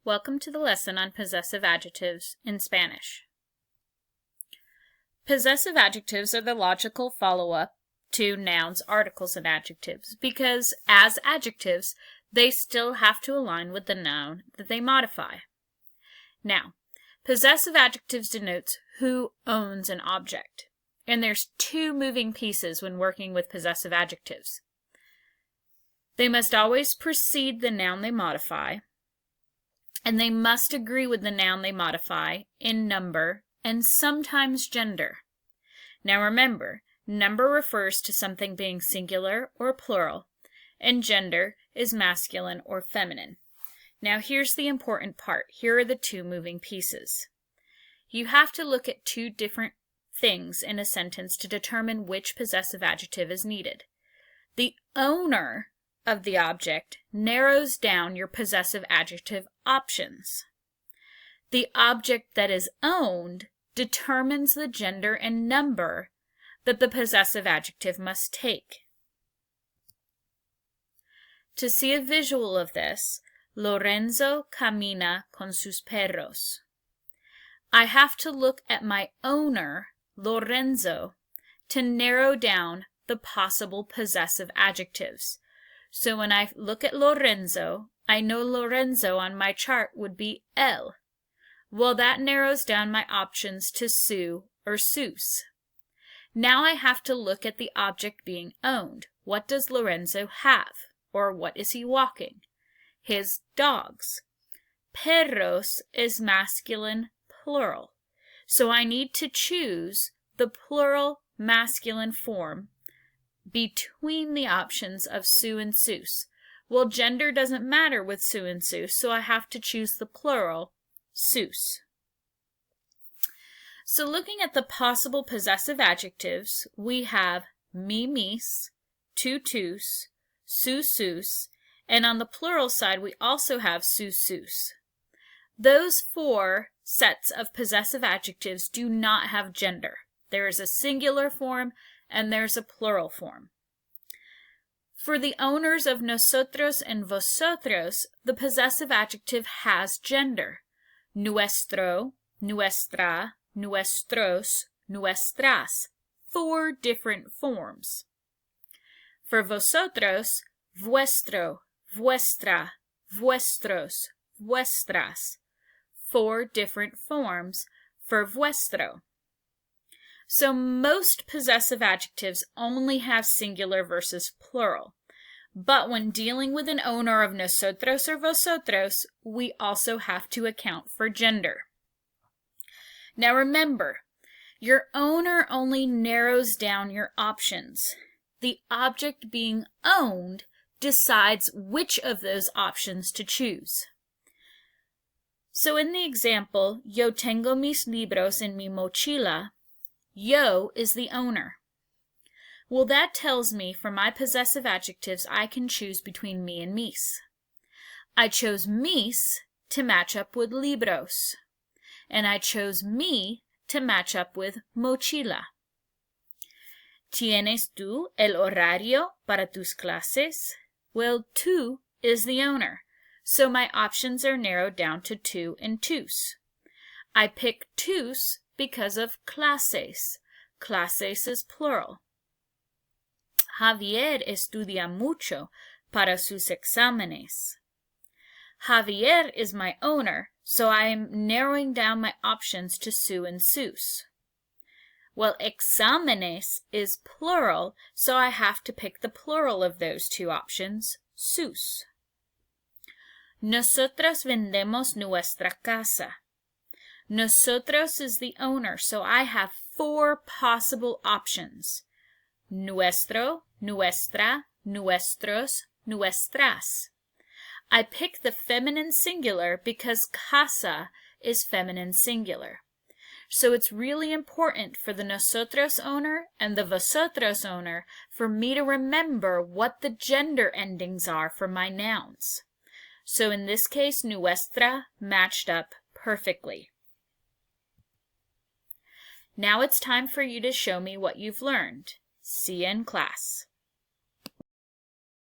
Welcome to the lesson on possessive adjectives in Spanish. Possessive adjectives are the logical follow-up to nouns, articles, and adjectives because, as adjectives, they still have to align with the noun that they modify. Now, possessive adjectives denotes who owns an object, and there's two moving pieces when working with possessive adjectives. They must always precede the noun they modify, and they must agree with the noun they modify in number and sometimes gender. Now remember, number refers to something being singular or plural, and gender is masculine or feminine. Now here's the important part. Here are the two moving pieces. You have to look at two different things in a sentence to determine which possessive adjective is needed. The owner of the object narrows down your possessive adjective options. The object that is owned determines the gender and number that the possessive adjective must take. To see a visual of this, Lorenzo camina con sus perros. I have to look at my owner, Lorenzo, to narrow down the possible possessive adjectives. So when I look at Lorenzo, I know Lorenzo on my chart would be él. Well, that narrows down my options to Sue or sus. Now I have to look at the object being owned. What does Lorenzo have? Or what is he walking? His dogs. Perros is masculine plural. So I need to choose the plural masculine form between the options of Sue and sus. Well, gender doesn't matter with Sue and sus, so I have to choose the plural, sus. So looking at the possible possessive adjectives, we have mi mis, tu tus, su sus, and on the plural side we also have su sus. Those four sets of possessive adjectives do not have gender. There is a singular form and there's a plural form. For the owners of nosotros and vosotros, the possessive adjective has gender. Nuestro, nuestra, nuestros, nuestras. 4 different forms. For vosotros, vuestro, vuestra, vuestros, vuestras. 4 different forms for vuestro. So most possessive adjectives only have singular versus plural. But when dealing with an owner of nosotros or vosotros, we also have to account for gender. Now remember, your owner only narrows down your options. The object being owned decides which of those options to choose. So in the example, yo tengo mis libros en mi mochila, yo is the owner. Well, that tells me for my possessive adjectives I can choose between me and mis. I chose mis to match up with libros, and I chose mi to match up with mochila. ¿Tienes tú el horario para tus clases? Well, tú is the owner, so my options are narrowed down to tu and tus. I pick tus because of clases. Clases is plural. Javier estudia mucho para sus exámenes. Javier is my owner, so I am narrowing down my options to su and sus. Well, exámenes is plural, so I have to pick the plural of those two options, sus. Nosotros vendemos nuestra casa. Nosotros is the owner, so I have 4 possible options. Nuestro, nuestra, nuestros, nuestras. I pick the feminine singular because casa is feminine singular. So it's really important for the nosotros owner and the vosotros owner for me to remember what the gender endings are for my nouns. So in this case, nuestra matched up perfectly. Now it's time for you to show me what you've learned. See you in class.